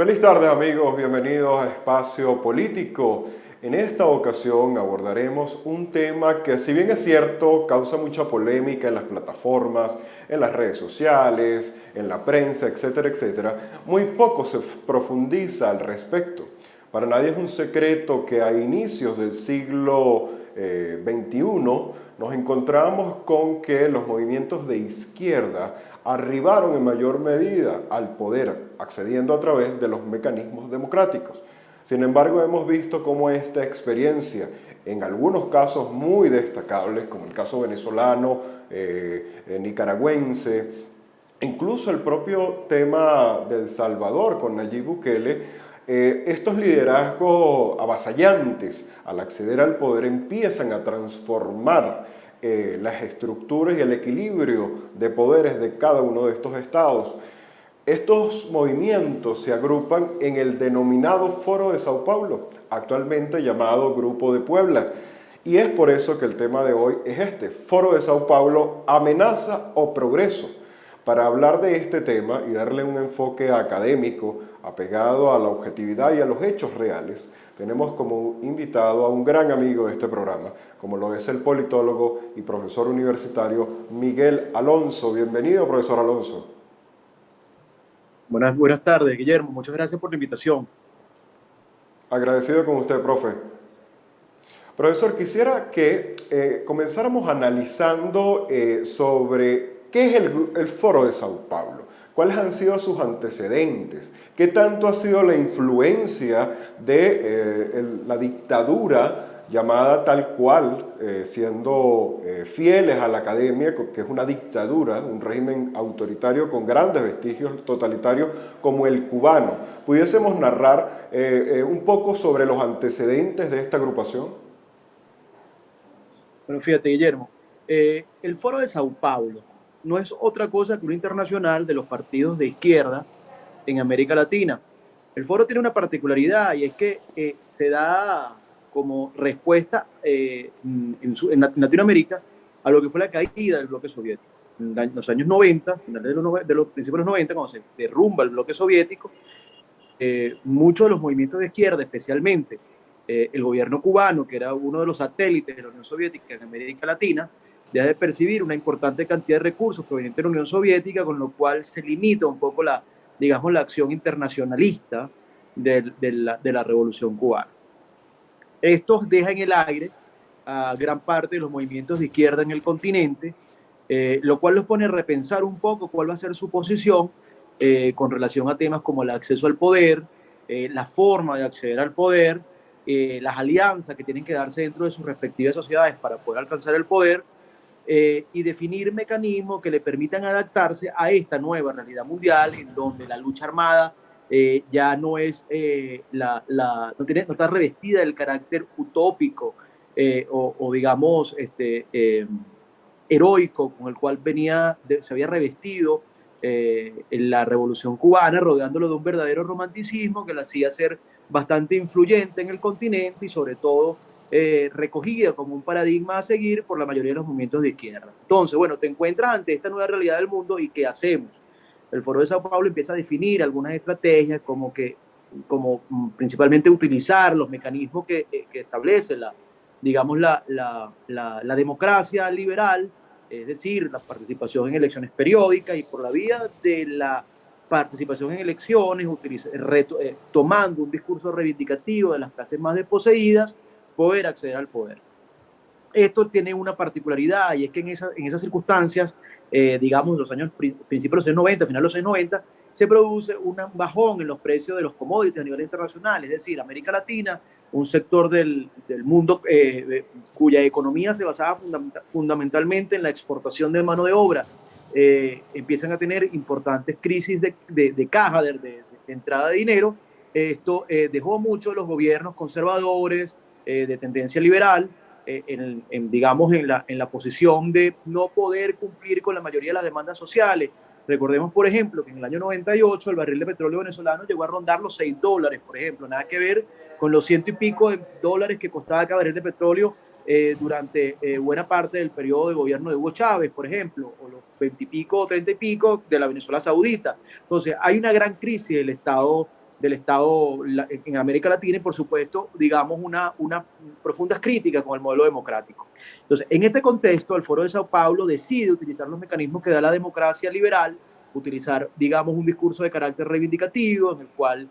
Feliz tarde amigos, bienvenidos a Espacio Político. En esta ocasión abordaremos un tema que, si bien es cierto, causa mucha polémica en las plataformas, en las redes sociales, en la prensa, etcétera, etcétera, muy poco se profundiza al respecto. Para nadie es un secreto que a inicios del siglo XXI nos encontramos con que los movimientos de izquierda arribaron en mayor medida al poder, accediendo a través de los mecanismos democráticos. Sin embargo, hemos visto cómo esta experiencia, en algunos casos muy destacables, como el caso venezolano, nicaragüense, incluso el propio tema de El Salvador con Nayib Bukele, estos liderazgos avasallantes al acceder al poder empiezan a transformar las estructuras y el equilibrio de poderes de cada uno de estos estados. Estos movimientos se agrupan en el denominado Foro de Sao Paulo, actualmente llamado Grupo de Puebla. Y es por eso que el tema de hoy es este, Foro de Sao Paulo, amenaza o progreso. Para hablar de este tema y darle un enfoque académico, apegado a la objetividad y a los hechos reales, tenemos como invitado a un gran amigo de este programa, como lo es el politólogo y profesor universitario Miguel Alonso. Bienvenido, profesor Alonso. Buenas tardes, Guillermo. Muchas gracias por la invitación. Agradecido con usted, profe. Profesor, quisiera que comenzáramos analizando sobre qué es el Foro de Sao Paulo. ¿Cuáles han sido sus antecedentes? ¿Qué tanto ha sido la influencia de la dictadura llamada tal cual, siendo fieles a la academia, que es una dictadura, un régimen autoritario con grandes vestigios totalitarios como el cubano? ¿Pudiésemos narrar un poco sobre los antecedentes de esta agrupación? Bueno, fíjate, Guillermo, el Foro de Sao Paulo no es otra cosa que un internacional de los partidos de izquierda en América Latina. El foro tiene una particularidad y es que se da como respuesta en Latinoamérica a lo que fue la caída del bloque soviético. En los años 90, finales de los principios de los 90, cuando se derrumba el bloque soviético, muchos de los movimientos de izquierda, especialmente el gobierno cubano, que era uno de los satélites de la Unión Soviética en América Latina, deja de percibir una importante cantidad de recursos provenientes de la Unión Soviética, con lo cual se limita un poco digamos, la acción internacionalista de la Revolución Cubana. Esto deja en el aire a gran parte de los movimientos de izquierda en el continente, lo cual los pone a repensar un poco cuál va a ser su posición con relación a temas como el acceso al poder, la forma de acceder al poder, las alianzas que tienen que darse dentro de sus respectivas sociedades para poder alcanzar el poder, y definir mecanismos que le permitan adaptarse a esta nueva realidad mundial en donde la lucha armada ya no es no está revestida del carácter utópico o digamos heroico con el cual se había revestido en la Revolución Cubana, rodeándolo de un verdadero romanticismo que la hacía ser bastante influyente en el continente y sobre todo recogida como un paradigma a seguir por la mayoría de los movimientos de izquierda. Entonces, bueno, te encuentras ante esta nueva realidad del mundo y ¿qué hacemos? El Foro de Sao Paulo empieza a definir algunas estrategias como principalmente utilizar los mecanismos que establece digamos, la democracia liberal, es decir, la participación en elecciones periódicas y por la vía de la participación en elecciones, tomando un discurso reivindicativo de las clases más desposeídas, poder acceder al poder. Esto tiene una particularidad y es que en esas circunstancias, digamos, los años principios de los años 90, final de los años 90, se produce un bajón en los precios de los commodities a nivel internacional, es decir, América Latina, un sector del mundo cuya economía se basaba fundamentalmente en la exportación de mano de obra, empiezan a tener importantes crisis de caja, de entrada de dinero. Esto dejó mucho a los gobiernos conservadores de tendencia liberal digamos, en la posición de no poder cumplir con la mayoría de las demandas sociales. Recordemos, por ejemplo, que en el año 98 el barril de petróleo venezolano llegó a rondar los $6, por ejemplo, nada que ver con los ciento y pico de dólares que costaba cada barril de petróleo durante buena parte del periodo de gobierno de Hugo Chávez, por ejemplo, o los 20 y pico o 30 y pico de la Venezuela Saudita. Entonces, hay una gran crisis del Estado del Estado en América Latina y, por supuesto, digamos, una profundas críticas con el modelo democrático. Entonces, en este contexto, el Foro de Sao Paulo decide utilizar los mecanismos que da la democracia liberal, utilizar, digamos, un discurso de carácter reivindicativo en el cual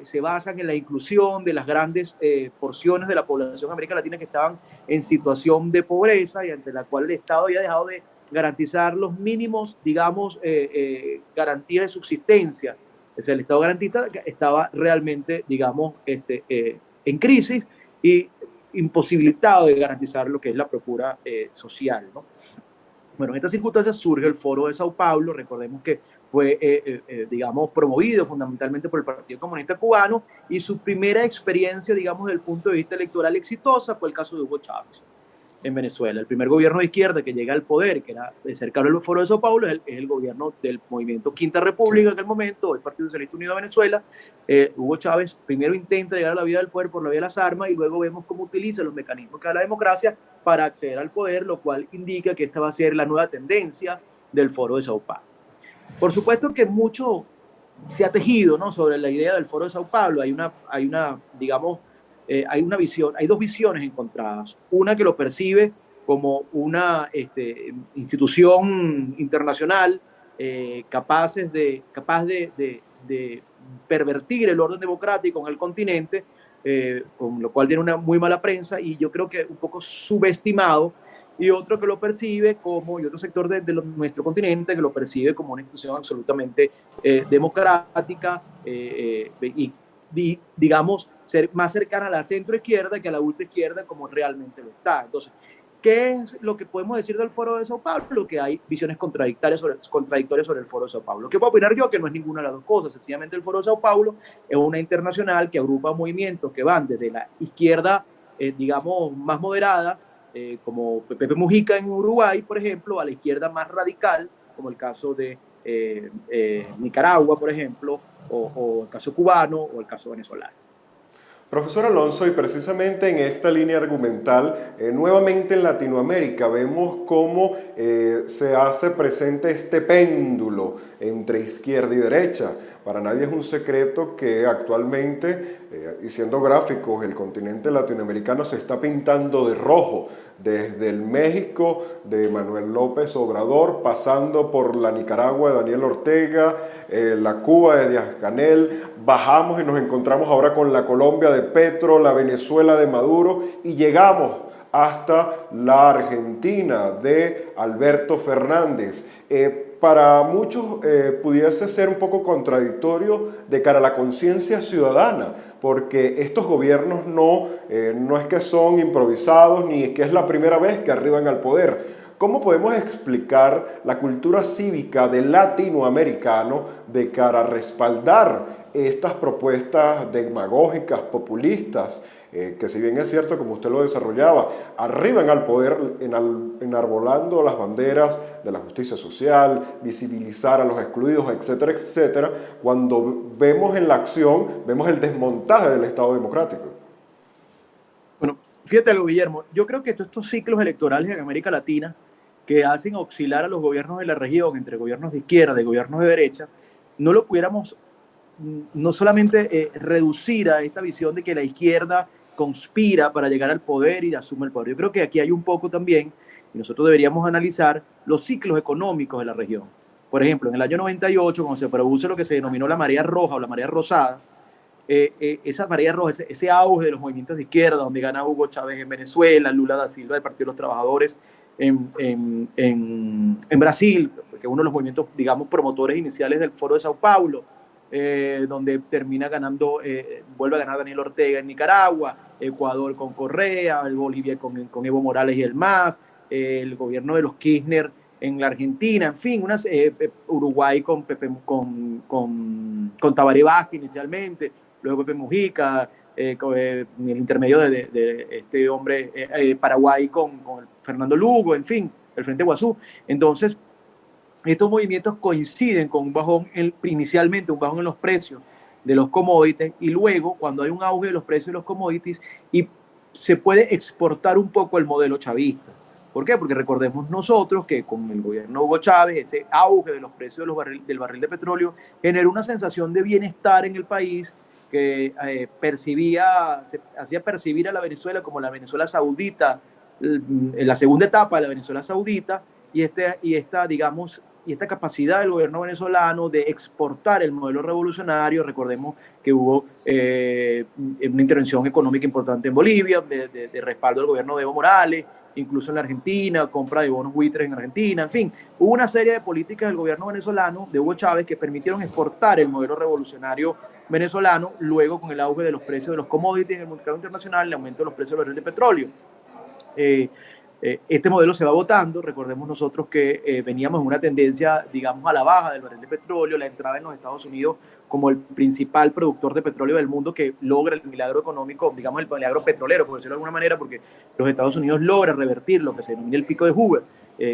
se basan en la inclusión de las grandes porciones de la población de América Latina que estaban en situación de pobreza y ante la cual el Estado había dejado de garantizar los mínimos, digamos, garantías de subsistencia. Es decir, el Estado garantista estaba realmente, digamos, en crisis y imposibilitado de garantizar lo que es la procura social, ¿no? Bueno, en estas circunstancias surge el Foro de Sao Paulo, recordemos que fue, digamos, promovido fundamentalmente por el Partido Comunista Cubano y su primera experiencia, digamos, desde el punto de vista electoral exitosa fue el caso de Hugo Chávez en Venezuela. El primer gobierno de izquierda que llega al poder, que era cercano al Foro de Sao Paulo, es el gobierno del movimiento Quinta República en aquel momento, el Partido Socialista Unido de Venezuela. Hugo Chávez primero intenta llegar a la vía del poder por la vía de las armas y luego vemos cómo utiliza los mecanismos que da la democracia para acceder al poder, lo cual indica que esta va a ser la nueva tendencia del Foro de Sao Paulo. Por supuesto que mucho se ha tejido, ¿no?, sobre la idea del Foro de Sao Paulo. Hay una digamos, hay una visión, hay dos visiones encontradas. Una que lo percibe como una institución internacional capaz de pervertir el orden democrático en el continente, con lo cual tiene una muy mala prensa y yo creo que un poco subestimado, y otro que lo percibe como, y otro sector de nuestro continente que lo percibe como una institución absolutamente democrática y, digamos, ser más cercana a la centroizquierda que a la ultraizquierda como realmente lo está. Entonces, ¿qué es lo que podemos decir del Foro de Sao Paulo? Que hay visiones contradictorias sobre el Foro de Sao Paulo. ¿Qué puedo opinar yo? Que no es ninguna de las dos cosas. Sencillamente el Foro de Sao Paulo es una internacional que agrupa movimientos que van desde la izquierda, digamos, más moderada, como Pepe Mujica en Uruguay, por ejemplo, a la izquierda más radical, como el caso de Nicaragua, por ejemplo, o el caso cubano o el caso venezolano. Profesor Alonso, y precisamente en esta línea argumental, nuevamente en Latinoamérica vemos cómo se hace presente este péndulo entre izquierda y derecha. Para nadie es un secreto que actualmente, y siendo gráficos, el continente latinoamericano se está pintando de rojo, desde el México de Manuel López Obrador, pasando por la Nicaragua de Daniel Ortega, la Cuba de Díaz-Canel, bajamos y nos encontramos ahora con la Colombia de Petro, la Venezuela de Maduro y llegamos hasta la Argentina de Alberto Fernández. Para muchos pudiese ser un poco contradictorio de cara a la conciencia ciudadana, porque estos gobiernos no es que son improvisados ni es que es la primera vez que arriban al poder. ¿Cómo podemos explicar la cultura cívica del latinoamericano de cara a respaldar estas propuestas demagógicas, populistas, que si bien es cierto, como usted lo desarrollaba, arriban al poder enarbolando las banderas de la justicia social, visibilizar a los excluidos, etcétera, etcétera, cuando vemos en la acción, vemos el desmontaje del Estado democrático? Bueno, fíjate algo, Guillermo, yo creo que todos estos ciclos electorales en América Latina que hacen oscilar a los gobiernos de la región entre gobiernos de izquierda y gobiernos de derecha, no lo pudiéramos no solamente reducir a esta visión de que la izquierda conspira para llegar al poder y asume el poder. Yo creo que aquí hay un poco también, y nosotros deberíamos analizar los ciclos económicos de la región. Por ejemplo, en el año 98, cuando se produce lo que se denominó la marea roja o la marea rosada, esa marea roja, ese auge de los movimientos de izquierda, donde gana Hugo Chávez en Venezuela, Lula da Silva del Partido de los Trabajadores en Brasil, que es uno de los movimientos, digamos, promotores iniciales del Foro de Sao Paulo, donde termina ganando, vuelve a ganar Daniel Ortega en Nicaragua, Ecuador con Correa, el Bolivia con Evo Morales y el MAS, el gobierno de los Kirchner en la Argentina, en fin, Uruguay con Tabaré Vázquez inicialmente, luego Pepe Mujica, en el intermedio de este hombre, Paraguay con Fernando Lugo, en fin, el Frente Guazú. Entonces, estos movimientos coinciden con un bajón, inicialmente un bajón en los precios de los commodities, y luego cuando hay un auge de los precios de los commodities y se puede exportar un poco el modelo chavista. ¿Por qué? Porque recordemos nosotros que con el gobierno de Hugo Chávez, ese auge de los precios del barril de petróleo generó una sensación de bienestar en el país que hacía percibir a la Venezuela como la Venezuela saudita, en la segunda etapa de la Venezuela saudita, y esta capacidad del gobierno venezolano de exportar el modelo revolucionario. Recordemos que hubo una intervención económica importante en Bolivia, de respaldo del gobierno de Evo Morales, incluso en la Argentina, compra de bonos buitres en Argentina, en fin, hubo una serie de políticas del gobierno venezolano de Hugo Chávez que permitieron exportar el modelo revolucionario venezolano, luego con el auge de los precios de los commodities en el mercado internacional, el aumento de los precios del barril de petróleo. Este modelo se va votando. Recordemos nosotros que veníamos en una tendencia, digamos, a la baja del barril de petróleo, la entrada en los Estados Unidos como el principal productor de petróleo del mundo, que logra el milagro económico, digamos el milagro petrolero, por decirlo de alguna manera, porque los Estados Unidos logran revertir lo que se denomina el pico de Hoover,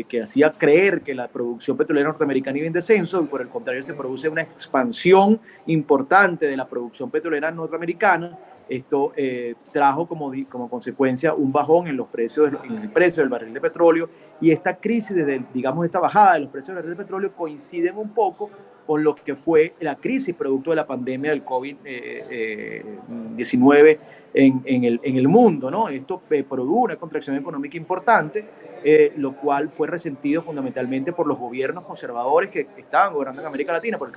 que hacía creer que la producción petrolera norteamericana iba en descenso, y por el contrario se produce una expansión importante de la producción petrolera norteamericana. Esto trajo como consecuencia un bajón en los precios, en el precio del barril de petróleo, y esta crisis, digamos, esta bajada de los precios del barril de petróleo coinciden un poco con lo que fue la crisis producto de la pandemia del COVID-19 en el mundo, ¿no? Esto produjo una contracción económica importante, lo cual fue resentido fundamentalmente por los gobiernos conservadores que estaban gobernando en América Latina, por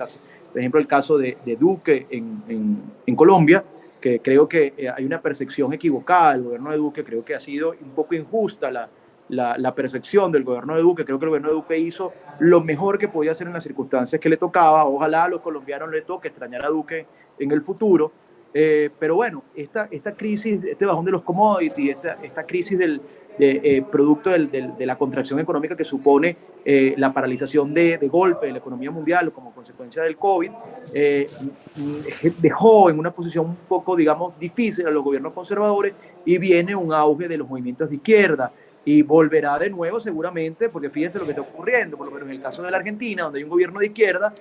ejemplo, el caso de Duque en Colombia, que creo que hay una percepción equivocada del gobierno de Duque. Creo que ha sido un poco injusta la percepción del gobierno de Duque. Creo que el gobierno de Duque hizo lo mejor que podía hacer en las circunstancias que le tocaba. Ojalá a los colombianos les toque extrañar a Duque en el futuro. Pero bueno, esta crisis, este bajón de los commodities, esta crisis producto de la contracción económica que supone la paralización de golpe de la economía mundial como consecuencia del COVID, dejó en una posición un poco, digamos, difícil a los gobiernos conservadores, y viene un auge de los movimientos de izquierda, y volverá de nuevo seguramente, porque fíjense lo que está ocurriendo, por lo menos en el caso de la Argentina, donde hay un gobierno de izquierda,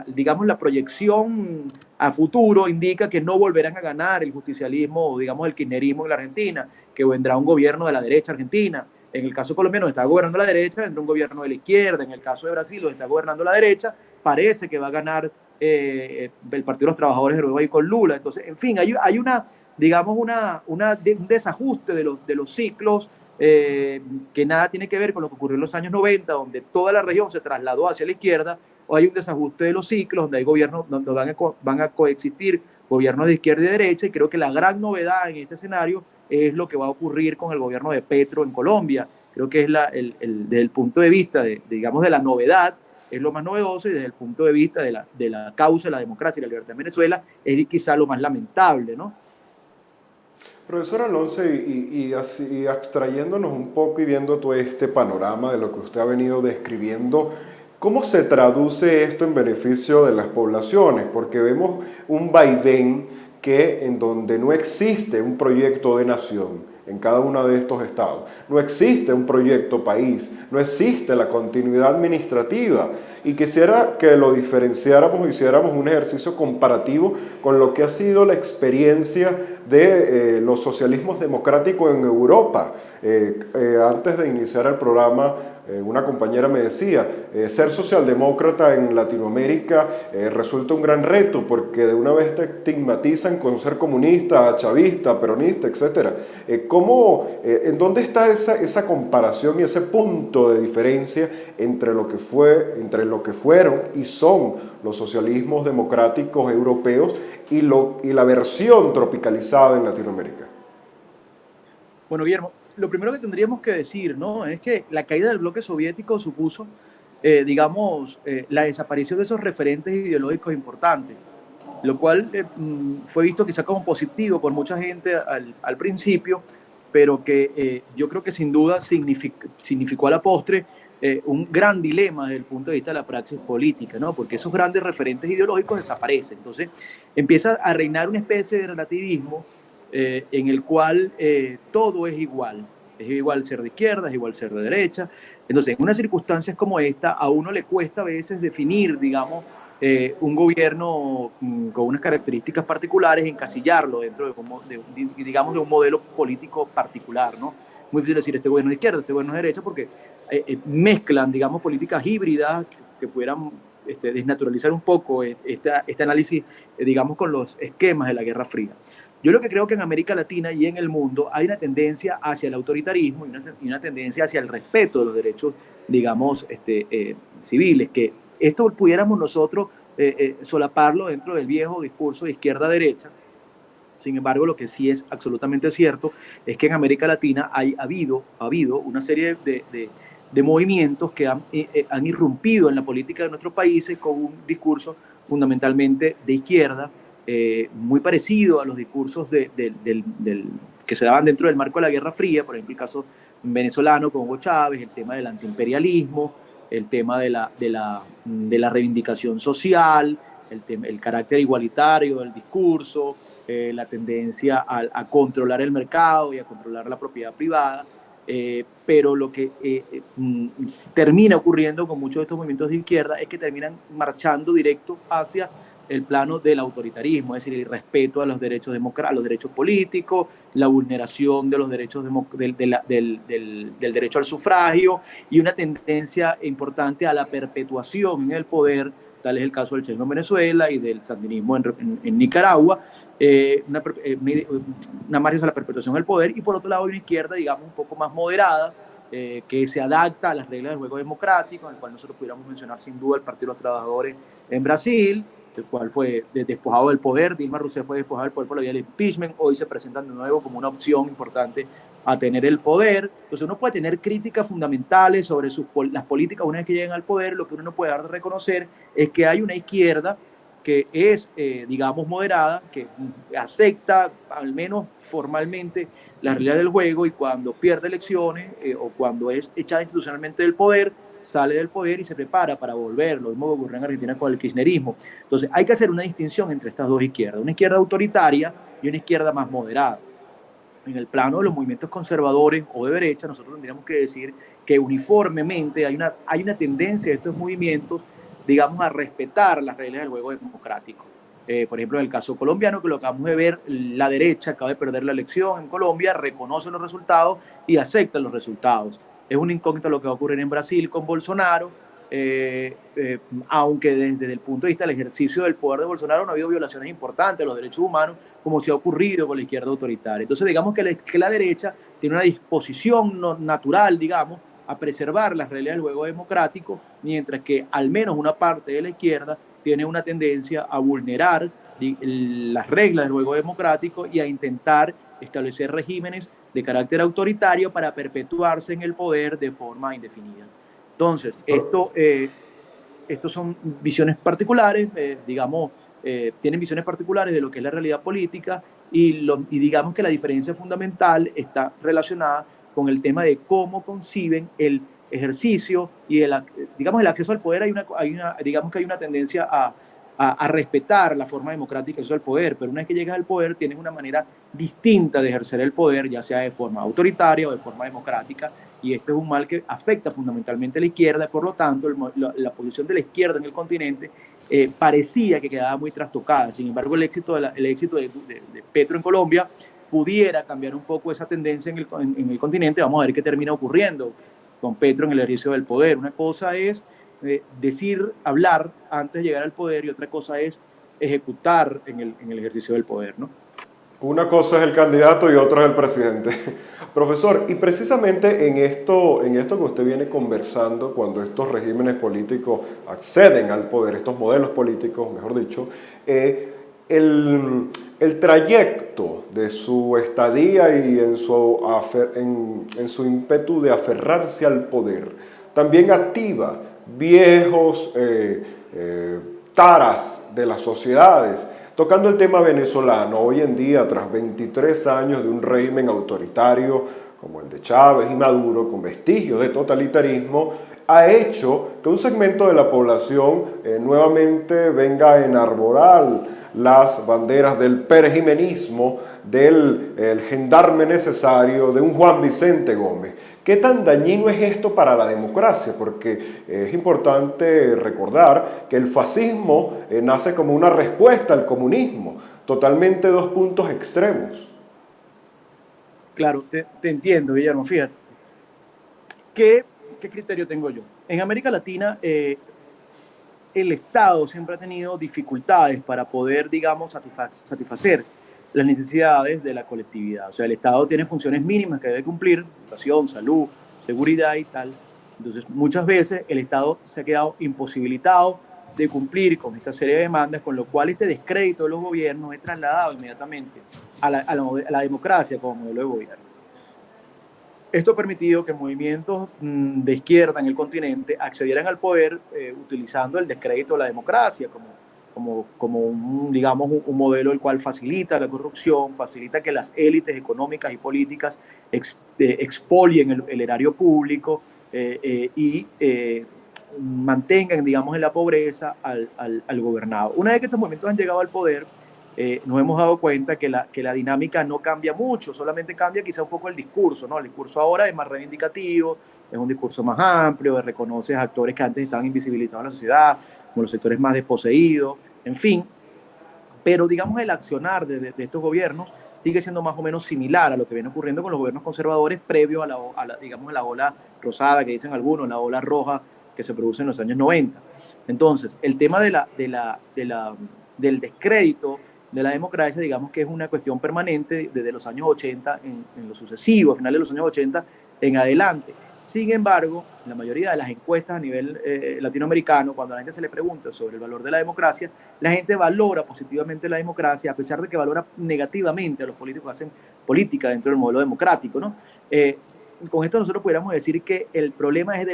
digamos, la proyección a futuro indica que no volverán a ganar el justicialismo o, digamos, el kirchnerismo en la Argentina, que vendrá un gobierno de la derecha argentina. En el caso colombiano está gobernando la derecha, vendrá un gobierno de la izquierda. En el caso de Brasil, donde está gobernando la derecha, parece que va a ganar el Partido de los Trabajadores de Uruguay con Lula. Entonces, en fin, hay una, digamos, un desajuste de los ciclos, que nada tiene que ver con lo que ocurrió en los años 90, donde toda la región se trasladó hacia la izquierda. O hay un desajuste de los ciclos, donde hay gobiernos donde van a coexistir gobiernos de izquierda y de derecha, y creo que la gran novedad en este escenario es lo que va a ocurrir con el gobierno de Petro en Colombia. Creo que es desde el punto de vista digamos, de la novedad, es lo más novedoso, y desde el punto de vista de la causa de la democracia y la libertad en Venezuela es quizá lo más lamentable, ¿no? Profesor Alonso, y así abstrayéndonos un poco y viendo todo este panorama de lo que usted ha venido describiendo, ¿cómo se traduce esto en beneficio de las poblaciones? Porque vemos un vaivén en donde no existe un proyecto de nación en cada uno de estos estados, no existe un proyecto país, no existe la continuidad administrativa, y quisiera que lo diferenciáramos, hiciéramos un ejercicio comparativo con lo que ha sido la experiencia de los socialismos democráticos en Europa. Antes de iniciar el programa, una compañera me decía, ser socialdemócrata en Latinoamérica resulta un gran reto, porque de una vez te estigmatizan con ser comunista, chavista, peronista, etc. ¿En dónde está esa comparación y ese punto de diferencia entre lo que fueron y son los socialismos democráticos europeos y la versión tropicalizada en Latinoamérica? Bueno, Guillermo, lo primero que tendríamos que decir, ¿no?, es que la caída del bloque soviético supuso, digamos, la desaparición de esos referentes ideológicos importantes, lo cual fue visto quizá como positivo por mucha gente al principio, pero que yo creo que sin duda significó a la postre un gran dilema desde el punto de vista de la praxis política, ¿no? Porque esos grandes referentes ideológicos desaparecen. Entonces empieza a reinar una especie de relativismo en el cual todo es igual ser de izquierda, es igual ser de derecha. Entonces, en unas circunstancias como esta, a uno le cuesta a veces definir, digamos, un gobierno con unas características particulares, encasillarlo dentro digamos, de un modelo político particular, ¿no? Muy difícil decir este gobierno es de izquierda, este gobierno es de derecha, porque mezclan, digamos, políticas híbridas que pudieran desnaturalizar un poco este análisis, digamos, con los esquemas de la Guerra Fría. Yo lo que creo que en América Latina y en el mundo hay una tendencia hacia el autoritarismo y una tendencia hacia el respeto de los derechos, digamos, civiles, que esto pudiéramos nosotros solaparlo dentro del viejo discurso de izquierda-derecha. Sin embargo, lo que sí es absolutamente cierto es que en América Latina ha habido una serie de movimientos que han irrumpido en la política de nuestros países con un discurso fundamentalmente de izquierda, muy parecido a los discursos que se daban dentro del marco de la Guerra Fría, por ejemplo, el caso venezolano con Hugo Chávez, el tema del antiimperialismo, el tema de la reivindicación social, el carácter igualitario del discurso, la tendencia a controlar el mercado y a controlar la propiedad privada, pero lo que termina ocurriendo con muchos de estos movimientos de izquierda es que terminan marchando directo hacia el plano del autoritarismo, es decir, el respeto a los derechos a los derechos políticos, la vulneración de los derechos del derecho al sufragio y una tendencia importante a la perpetuación en el poder, tal es el caso del Che en Venezuela y del sandinismo en Nicaragua, una marcha hacia la perpetuación del poder, y por otro lado una izquierda, digamos, un poco más moderada, que se adapta a las reglas del juego democrático, en el cual nosotros pudiéramos mencionar sin duda el Partido de los Trabajadores en Brasil, el cual fue despojado del poder. Dilma Rousseff fue despojada del poder por la vía del impeachment. Hoy se presentan de nuevo como una opción importante a tener el poder. Entonces uno puede tener críticas fundamentales sobre las políticas una vez que lleguen al poder. Lo que uno no puede dar de reconocer es que hay una izquierda que es, digamos, moderada, que acepta, al menos formalmente, la realidad del juego, y cuando pierde elecciones o cuando es echada institucionalmente del poder, sale del poder y se prepara para volver. Lo mismo que ocurrió en Argentina con el kirchnerismo. Entonces hay que hacer una distinción entre estas dos izquierdas, una izquierda autoritaria y una izquierda más moderada. En el plano de los movimientos conservadores o de derecha, nosotros tendríamos que decir que uniformemente hay una tendencia de estos movimientos, digamos, a respetar las reglas del juego democrático. Por ejemplo, en el caso colombiano, que lo acabamos de ver, la derecha acaba de perder la elección en Colombia, reconoce los resultados y acepta los resultados. Es una incógnita lo que va a ocurrir en Brasil con Bolsonaro, aunque desde el punto de vista del ejercicio del poder de Bolsonaro no ha habido violaciones importantes de los derechos humanos, como se ha ocurrido con la izquierda autoritaria. Entonces, digamos que la derecha tiene una disposición natural, digamos, a preservar las reglas del juego democrático, mientras que al menos una parte de la izquierda tiene una tendencia a vulnerar las reglas del juego democrático y a intentar establecer regímenes de carácter autoritario para perpetuarse en el poder de forma indefinida. Entonces, estos son visiones particulares, digamos, tienen visiones particulares de lo que es la realidad política, y digamos que la diferencia fundamental está relacionada con el tema de cómo conciben el ejercicio y digamos, el acceso al poder. Digamos que hay una tendencia a respetar la forma democrática de acceso al poder, pero una vez que llegas al poder tienes una manera distinta de ejercer el poder, ya sea de forma autoritaria o de forma democrática, y esto es un mal que afecta fundamentalmente a la izquierda. Por lo tanto, la posición de la izquierda en el continente parecía que quedaba muy trastocada. Sin embargo, el éxito de Petro en Colombia pudiera cambiar un poco esa tendencia en el continente. Vamos a ver qué termina ocurriendo con Petro en el ejercicio del poder. Una cosa es hablar antes de llegar al poder, y otra cosa es ejecutar en el ejercicio del poder, ¿no? Una cosa es el candidato y otra es el presidente. Profesor, y precisamente en esto que usted viene conversando, cuando estos regímenes políticos acceden al poder, estos modelos políticos, mejor dicho, el trayecto de su estadía y en su ímpetu de aferrarse al poder, también activa viejos taras de las sociedades. Tocando el tema venezolano, hoy en día, tras 23 años de un régimen autoritario como el de Chávez y Maduro, con vestigios de totalitarismo, ha hecho que un segmento de la población nuevamente venga a enarbolar las banderas del perejimenismo, del gendarme necesario, de un Juan Vicente Gómez. ¿Qué tan dañino es esto para la democracia? Porque es importante recordar que el fascismo nace como una respuesta al comunismo, totalmente dos puntos extremos. Claro, te entiendo, Guillermo. Fíjate, ¿qué criterio tengo yo? En América Latina, el Estado siempre ha tenido dificultades para poder, digamos, satisfacer las necesidades de la colectividad. O sea, el Estado tiene funciones mínimas que debe cumplir, educación, salud, seguridad y tal. Entonces, muchas veces el Estado se ha quedado imposibilitado de cumplir con esta serie de demandas, con lo cual este descrédito de los gobiernos es trasladado inmediatamente a la democracia como modelo de gobierno. Esto ha permitido que movimientos de izquierda en el continente accedieran al poder utilizando el descrédito de la democracia como digamos, un modelo el cual facilita la corrupción, facilita que las élites económicas y políticas expolien el erario público y mantengan, digamos, en la pobreza al gobernado. Una vez que estos movimientos han llegado al poder, nos hemos dado cuenta que la dinámica no cambia mucho, solamente cambia quizá un poco el discurso, ¿no? El discurso ahora es más reivindicativo, es un discurso más amplio, reconoce actores que antes estaban invisibilizados en la sociedad, como los sectores más desposeídos, en fin. Pero, digamos, el accionar de estos gobiernos sigue siendo más o menos similar a lo que viene ocurriendo con los gobiernos conservadores previo digamos, a la ola rosada, que dicen algunos, la ola roja que se produce en los años 90. Entonces, el tema del descrédito de la democracia, digamos que es una cuestión permanente desde los años 80 en lo sucesivo, a finales de los años 80 en adelante. Sin embargo, la mayoría de las encuestas a nivel latinoamericano, cuando a la gente se le pregunta sobre el valor de la democracia, la gente valora positivamente la democracia, a pesar de que valora negativamente a los políticos que hacen política dentro del modelo democrático, ¿no? Con esto nosotros pudiéramos decir que el problema es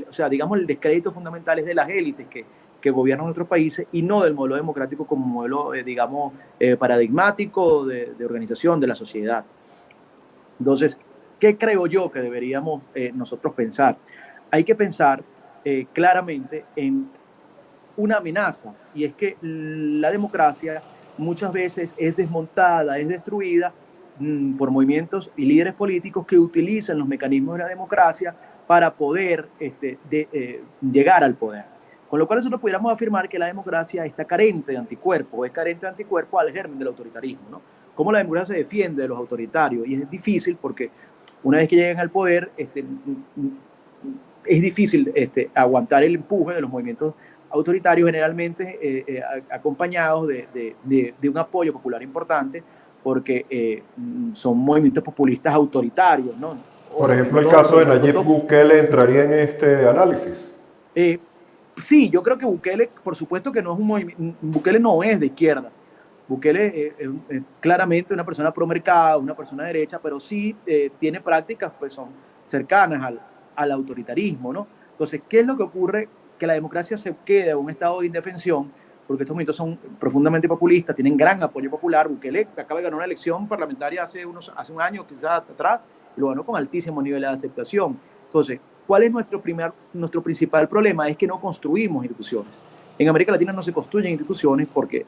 o sea, digamos, el descrédito fundamental es de las élites que gobiernan nuestros países y no del modelo democrático como modelo, digamos, paradigmático de organización de la sociedad. Entonces, ¿qué creo yo que deberíamos nosotros pensar? Hay que pensar claramente en una amenaza, y es que la democracia muchas veces es desmontada, es destruida por movimientos y líderes políticos que utilizan los mecanismos de la democracia para poder llegar al poder. Con lo cual nosotros pudiéramos afirmar que la democracia está carente de anticuerpos, es carente de anticuerpos al germen del autoritarismo, ¿no? Cómo la democracia se defiende de los autoritarios, y es difícil porque una vez que llegan al poder, es difícil aguantar el empuje de los movimientos autoritarios, generalmente acompañados de un apoyo popular importante, porque son movimientos populistas autoritarios, ¿no? Por ejemplo, el caso de Nayib Bukele entraría en este análisis. Sí, yo creo que Bukele, por supuesto que no es un movimiento, Bukele no es de izquierda. Bukele es claramente una persona pro mercado, una persona derecha, pero sí tiene prácticas pues son cercanas al autoritarismo, ¿no? Entonces, ¿qué es lo que ocurre? Que la democracia se queda en un estado de indefensión, porque estos movimientos son profundamente populistas, tienen gran apoyo popular. Bukele acaba de ganar una elección parlamentaria hace un año quizás atrás, y lo ganó con altísimo nivel de aceptación. Entonces, ¿cuál es nuestro principal problema? Es que no construimos instituciones. En América Latina no se construyen instituciones porque,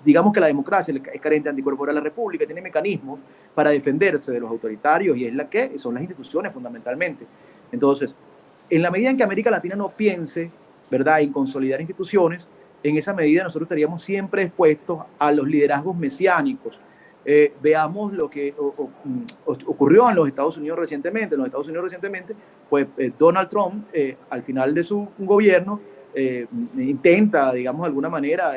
digamos que la democracia es carente de anticuerpos. La República tiene mecanismos para defenderse de los autoritarios y son las instituciones fundamentalmente. Entonces, en la medida en que América Latina no piense, ¿verdad?, en consolidar instituciones, en esa medida nosotros estaríamos siempre expuestos a los liderazgos mesiánicos. Veamos lo que ocurrió en los Estados Unidos recientemente. En los Estados Unidos recientemente, pues Donald Trump, al final de su gobierno, intenta, digamos, de alguna manera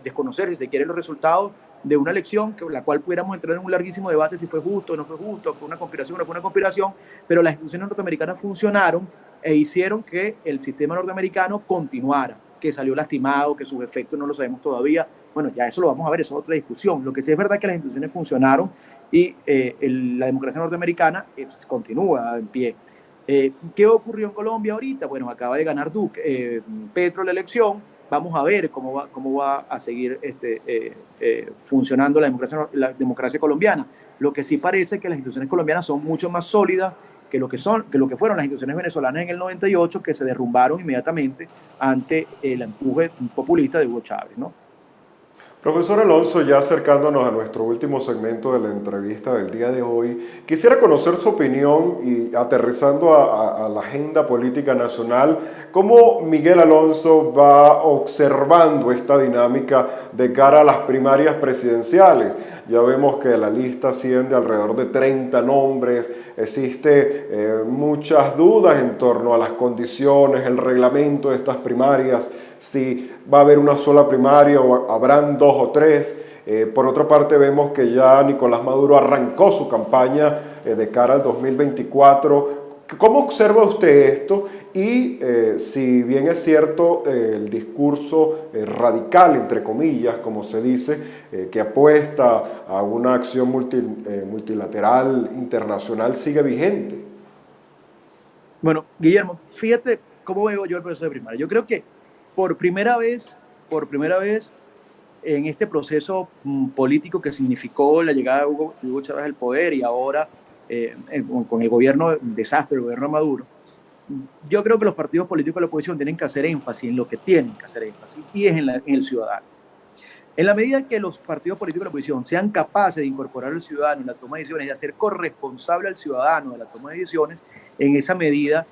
desconocer, si se quiere, los resultados de una elección, la cual pudiéramos entrar en un larguísimo debate si fue justo o no fue justo, fue una conspiración o no fue una conspiración, pero las instituciones norteamericanas funcionaron e hicieron que el sistema norteamericano continuara, que salió lastimado, que sus efectos no lo sabemos todavía. Bueno, ya eso lo vamos a ver, eso es otra discusión. Lo que sí es verdad es que las instituciones funcionaron y la democracia norteamericana continúa en pie. ¿Qué ocurrió en Colombia ahorita? Bueno, acaba de ganar Petro la elección. Vamos a ver cómo va a seguir funcionando la democracia colombiana. Lo que sí parece que las instituciones colombianas son mucho más sólidas que lo que fueron las instituciones venezolanas en el 98, que se derrumbaron inmediatamente ante el empuje populista de Hugo Chávez, ¿no? Profesor Alonso, ya acercándonos a nuestro último segmento de la entrevista del día de hoy, quisiera conocer su opinión y aterrizando a la agenda política nacional, cómo Miguel Alonso va observando esta dinámica de cara a las primarias presidenciales. Ya vemos que la lista asciende alrededor de 30 nombres, existe muchas dudas en torno a las condiciones, el reglamento de estas primarias. si va a haber una sola primaria o habrán dos o tres. Por otra parte, vemos que ya Nicolás Maduro arrancó su campaña de cara al 2024. ¿Cómo observa usted esto? Y si bien es cierto el discurso radical, entre comillas, como se dice, que apuesta a una acción multilateral internacional, sigue vigente. Bueno, Guillermo, fíjate cómo veo yo el proceso de primaria. Yo creo que por por primera vez en este proceso político que significó la llegada de Hugo Chávez al poder y ahora con el gobierno, desastre del gobierno de Maduro, yo creo que los partidos políticos de la oposición tienen que hacer énfasis en lo que tienen que hacer énfasis y es en el ciudadano. En la medida que los partidos políticos de la oposición sean capaces de incorporar al ciudadano en la toma de decisiones y hacer corresponsable al ciudadano de la toma de decisiones, en esa medida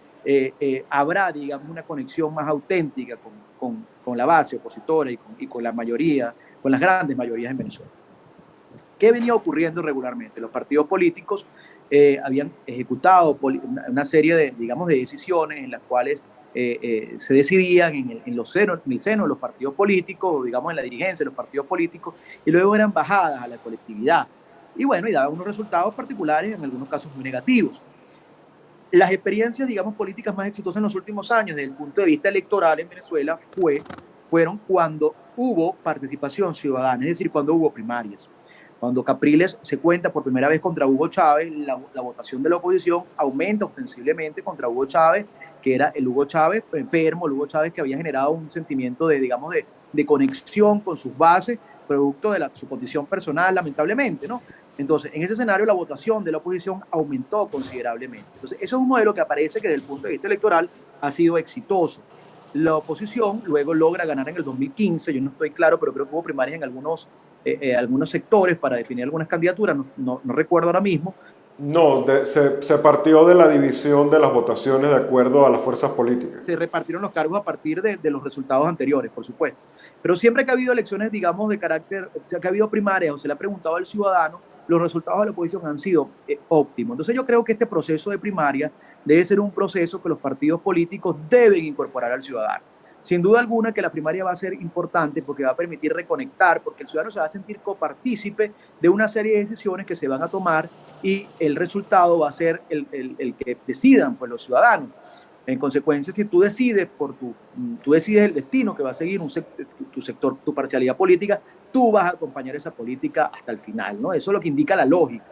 habrá, digamos, una conexión más auténtica con la base opositora y con la mayoría, con las grandes mayorías en Venezuela. ¿Qué venía ocurriendo regularmente? Los partidos políticos habían ejecutado una serie de, digamos, de decisiones en las cuales se decidían en el seno de los partidos políticos, digamos en la dirigencia de los partidos políticos, y luego eran bajadas a la colectividad. Y bueno, y daban unos resultados particulares, en algunos casos muy negativos. Las experiencias, digamos, políticas más exitosas en los últimos años, desde el punto de vista electoral en Venezuela, fueron cuando hubo participación ciudadana, es decir, cuando hubo primarias. Cuando Capriles se cuenta por primera vez contra Hugo Chávez, la votación de la oposición aumenta ostensiblemente contra Hugo Chávez, que era el Hugo Chávez enfermo, el Hugo Chávez que había generado un sentimiento de, digamos, de conexión con sus bases, producto de su condición personal, lamentablemente, ¿no? Entonces, en ese escenario, la votación de la oposición aumentó considerablemente. Entonces, eso es un modelo que aparece que desde el punto de vista electoral ha sido exitoso. La oposición luego logra ganar en el 2015, yo no estoy claro, pero creo que hubo primarias en algunos sectores para definir algunas candidaturas, no recuerdo ahora mismo. No, se partió de la división de las votaciones de acuerdo a las fuerzas políticas. Se repartieron los cargos a partir de los resultados anteriores, por supuesto. Pero siempre que ha habido elecciones, digamos, de carácter, o sea, que ha habido primarias o se le ha preguntado al ciudadano, los resultados de la oposición han sido óptimos. Entonces yo creo que este proceso de primaria debe ser un proceso que los partidos políticos deben incorporar al ciudadano. Sin duda alguna que la primaria va a ser importante porque va a permitir reconectar, porque el ciudadano se va a sentir copartícipe de una serie de decisiones que se van a tomar y el resultado va a ser el que decidan pues, los ciudadanos. En consecuencia, si tú decides tú decides el destino que va a seguir tu sector, tu parcialidad política, tú vas a acompañar esa política hasta el final, ¿no? Eso es lo que indica la lógica.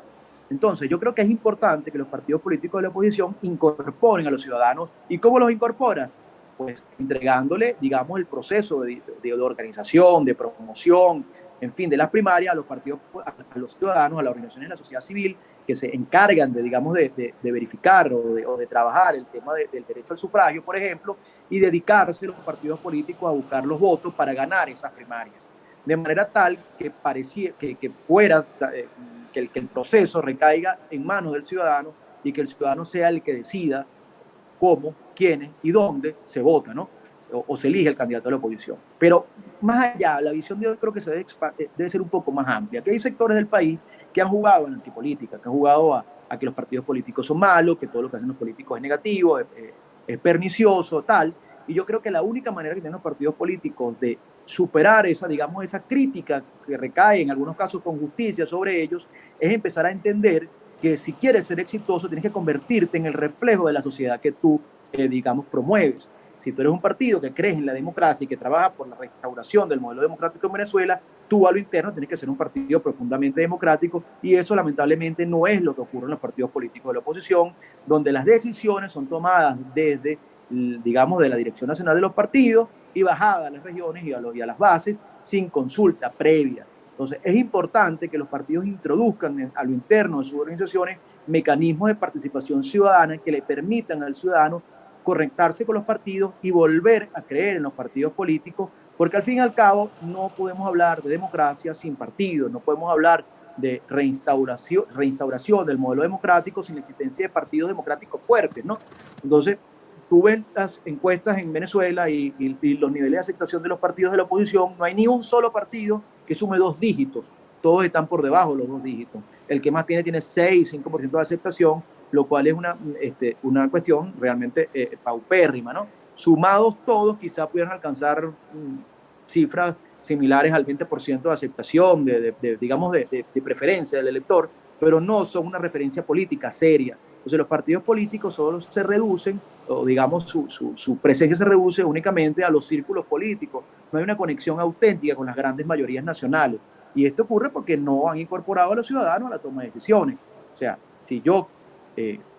Entonces, yo creo que es importante que los partidos políticos de la oposición incorporen a los ciudadanos. ¿Y cómo los incorporan? Pues entregándole, digamos, el proceso de organización, de promoción, en fin, de las primarias a los partidos, a los ciudadanos, a las organizaciones de la sociedad civil que se encargan de, digamos, de verificar o de trabajar el tema del derecho al sufragio, por ejemplo, y dedicarse los partidos políticos a buscar los votos para ganar esas primarias. De manera tal que parecía que el proceso recaiga en manos del ciudadano y que el ciudadano sea el que decida cómo, quiénes y dónde se vota, ¿no? O se elige el candidato de la oposición. Pero más allá, la visión de hoy creo que debe ser un poco más amplia, que hay sectores del país que han jugado en la antipolítica, que han jugado a que los partidos políticos son malos, que todo lo que hacen los políticos es negativo, es pernicioso, tal. Y yo creo que la única manera que tienen los partidos políticos de superar digamos, esa crítica que recae en algunos casos con justicia sobre ellos es empezar a entender que si quieres ser exitoso tienes que convertirte en el reflejo de la sociedad que tú, digamos, promueves. Si tú eres un partido que crees en la democracia y que trabaja por la restauración del modelo democrático en Venezuela, tú a lo interno tienes que ser un partido profundamente democrático y eso lamentablemente no es lo que ocurre en los partidos políticos de la oposición, donde las decisiones son tomadas desde, digamos, de la Dirección Nacional de los Partidos y bajadas a las regiones y a las bases sin consulta previa. Entonces, es importante que los partidos introduzcan a lo interno de sus organizaciones mecanismos de participación ciudadana que le permitan al ciudadano conectarse con los partidos y volver a creer en los partidos políticos, porque al fin y al cabo no podemos hablar de democracia sin partidos, no podemos hablar de reinstauración del modelo democrático sin la existencia de partidos democráticos fuertes, ¿no? Entonces, tú ves las encuestas en Venezuela y los niveles de aceptación de los partidos de la oposición, no hay ni un solo partido que sume 2 dígitos, todos están por debajo de los 2 dígitos. El que más tiene 6, 5% de aceptación, lo cual es una cuestión realmente paupérrima, ¿no? sumados todos quizá pudieran alcanzar cifras similares al 20% de aceptación, digamos, de preferencia del elector, pero no son una referencia política seria. Entonces los partidos políticos solo se reducen, o digamos su presencia se reduce únicamente a los círculos políticos. No hay una conexión auténtica con las grandes mayorías nacionales. Y esto ocurre porque no han incorporado a los ciudadanos a la toma de decisiones. O sea, si yo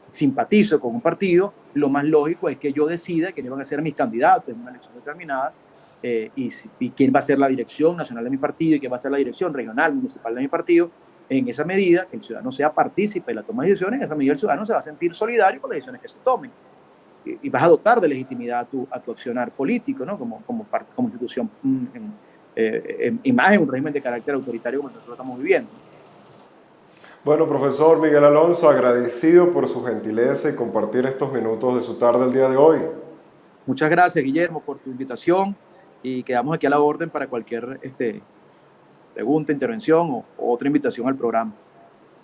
simpatizo con un partido, lo más lógico es que yo decida quiénes van a ser mis candidatos en una elección determinada, y quién va a ser la dirección nacional de mi partido y quién va a ser la dirección regional, municipal de mi partido. En esa medida, que el ciudadano sea partícipe de la toma de decisiones, en esa medida el ciudadano se va a sentir solidario con las decisiones que se tomen. Y vas a dotar de legitimidad a tu accionar político, ¿no? Como institución, y más en un régimen de carácter autoritario como nosotros estamos viviendo. Bueno, profesor Miguel Alonso, agradecido por su gentileza y compartir estos minutos de su tarde el día de hoy. Muchas gracias, Guillermo, por tu invitación, y quedamos aquí a la orden para cualquier pregunta, intervención o otra invitación al programa.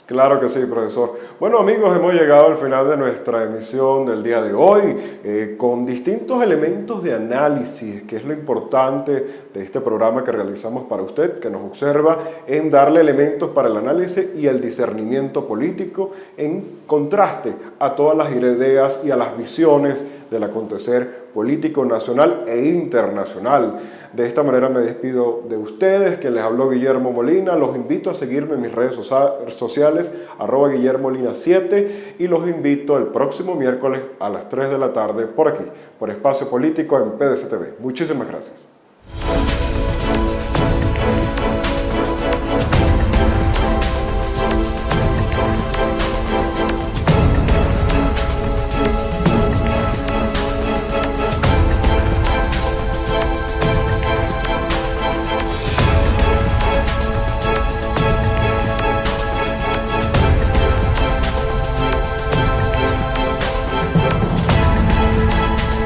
Claro que sí, profesor. Bueno, amigos, hemos llegado al final de nuestra emisión del día de hoy, con distintos elementos de análisis, que es lo importante de este programa que realizamos para usted, que nos observa, en darle elementos para el análisis y el discernimiento político, en contraste a todas las ideas y a las visiones del acontecer político nacional e internacional. De esta manera me despido de ustedes, que les habló Guillermo Molina. Los invito a seguirme en mis redes sociales, @GuillermoLina7, y los invito el próximo miércoles a las 3 de la tarde por aquí, por Espacio Político en PDC TV. Muchísimas gracias.